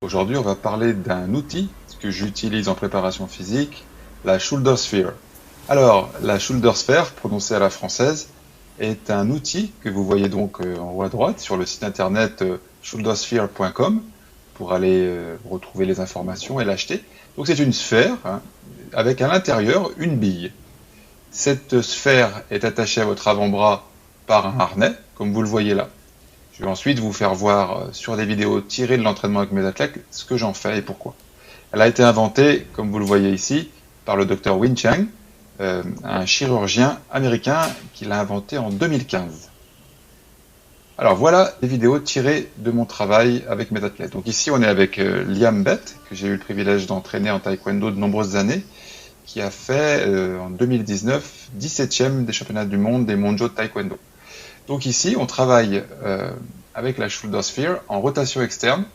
Aujourd'hui, on va parler d'un outil que j'utilise en préparation physique, la Shoulder Sphere. Alors, la Shoulder Sphere, prononcée à la française, est un outil que vous voyez donc en haut à droite sur le site internet shouldersphere.com pour aller retrouver les informations et l'acheter. Donc c'est une sphère avec à l'intérieur une bille. Cette sphère est attachée à votre avant-bras par un harnais, comme vous le voyez là. Je vais ensuite vous faire voir sur des vidéos tirées de l'entraînement avec mes athlètes ce que j'en fais et pourquoi. Elle a été inventée, comme vous le voyez ici, par le docteur Wing Chang, un chirurgien américain qui l'a inventée en 2015. Alors voilà des vidéos tirées de mon travail avec mes athlètes. Donc ici on est avec Liam Bett, que j'ai eu le privilège d'entraîner en taekwondo de nombreuses années, qui a fait en 2019 17e des championnats du monde des mondiaux de taekwondo. Donc ici, on travaille avec la Shoulder Sphere en rotation externe.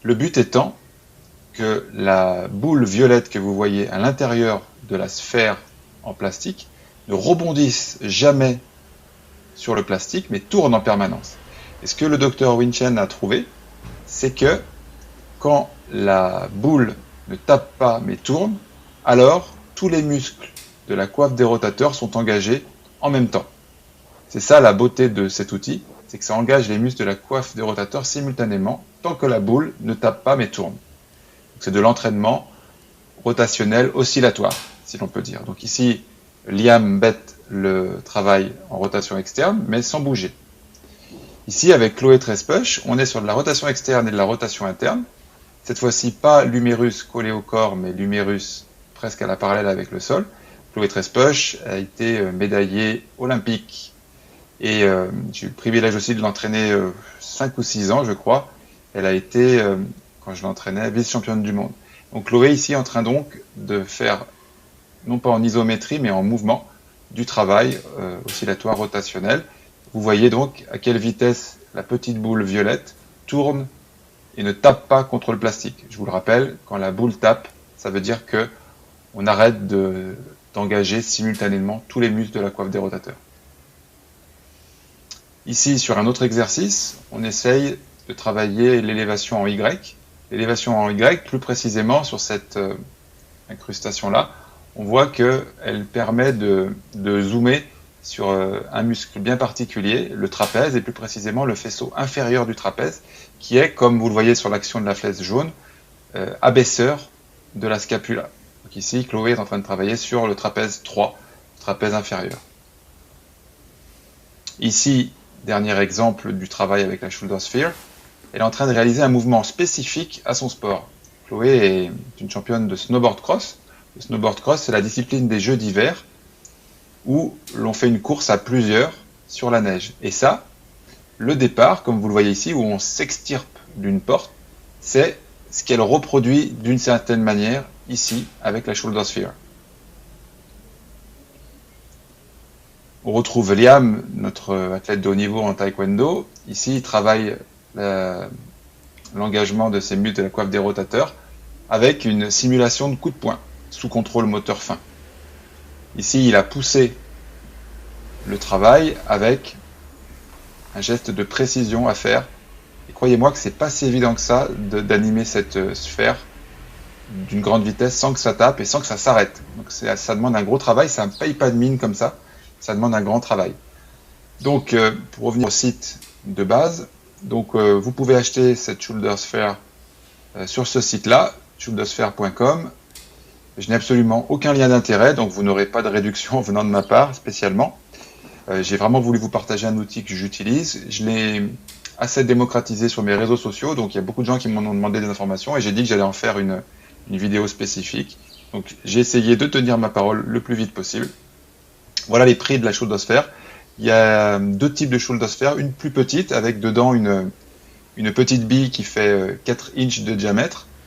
Le but étant que la boule violette que vous voyez à l'intérieur de la sphère en plastique ne rebondisse jamais sur le plastique, mais tourne en permanence. Et ce que le docteur Wing Chang a trouvé, c'est que quand la boule ne tape pas mais tourne, alors tous les muscles de la coiffe des rotateurs sont engagés en même temps. C'est ça la beauté de cet outil, c'est que ça engage les muscles de la coiffe des rotateurs simultanément, tant que la boule ne tape pas mais tourne. C'est de l'entraînement rotationnel oscillatoire, si l'on peut dire. Donc ici, Liam Bett le travail en rotation externe, mais sans bouger. Ici, avec Chloé Trespuch, on est sur de la rotation externe et de la rotation interne. Cette fois-ci, pas l'humérus collé au corps, mais l'humérus presque à la parallèle avec le sol. Chloé Trespuch a été médaillée olympique et j'ai eu le privilège aussi de l'entraîner 5 ou 6 ans, je crois. Elle a été, quand je l'entraînais, vice-championne du monde. Donc Chloé ici est en train donc de faire, non pas en isométrie, mais en mouvement, du travail oscillatoire rotationnel. Vous voyez donc à quelle vitesse la petite boule violette tourne et ne tape pas contre le plastique. Je vous le rappelle, quand la boule tape, ça veut dire que on arrête d'engager simultanément tous les muscles de la coiffe des rotateurs. Ici, sur un autre exercice, on essaye de travailler l'élévation en Y. L'élévation en Y, plus précisément sur cette incrustation-là, on voit qu'elle permet de zoomer sur un muscle bien particulier, le trapèze, et plus précisément le faisceau inférieur du trapèze, qui est, comme vous le voyez sur l'action de la flèche jaune, abaisseur de la scapula. Donc ici, Chloé est en train de travailler sur le trapèze 3, trapèze inférieur. Ici, dernier exemple du travail avec la Shoulder Sphere, elle est en train de réaliser un mouvement spécifique à son sport. Chloé est une championne de snowboard cross. Le snowboard cross, c'est la discipline des Jeux d'hiver où l'on fait une course à plusieurs sur la neige. Et ça, le départ, comme vous le voyez ici, où on s'extirpe d'une porte, c'est ce qu'elle reproduit d'une certaine manière ici avec la Shoulder Sphere. On retrouve Liam, notre athlète de haut niveau en taekwondo. Ici, il travaille l'engagement de ses muscles de la coiffe des rotateurs avec une simulation de coup de poing sous contrôle moteur fin. Ici, il a poussé le travail avec un geste de précision à faire. Et croyez-moi que c'est pas si évident que ça d'animer cette sphère d'une grande vitesse sans que ça tape et sans que ça s'arrête. Donc ça demande un gros travail, ça ne paye pas de mine comme ça. Ça demande un grand travail. Donc, pour revenir au site de base, donc vous pouvez acheter cette Shoulder Sphere sur ce site-là, shouldersphere.com. Je n'ai absolument aucun lien d'intérêt, donc vous n'aurez pas de réduction venant de ma part spécialement. J'ai vraiment voulu vous partager un outil que j'utilise. Je l'ai assez démocratisé sur mes réseaux sociaux, donc il y a beaucoup de gens qui m'en ont demandé des informations et j'ai dit que j'allais en faire une vidéo spécifique. Donc j'ai essayé de tenir ma parole le plus vite possible. Voilà les prix de la Shoulder Sphere. Il y a deux types de Shoulder Sphere, une plus petite avec dedans une petite bille qui fait 4 inches de diamètre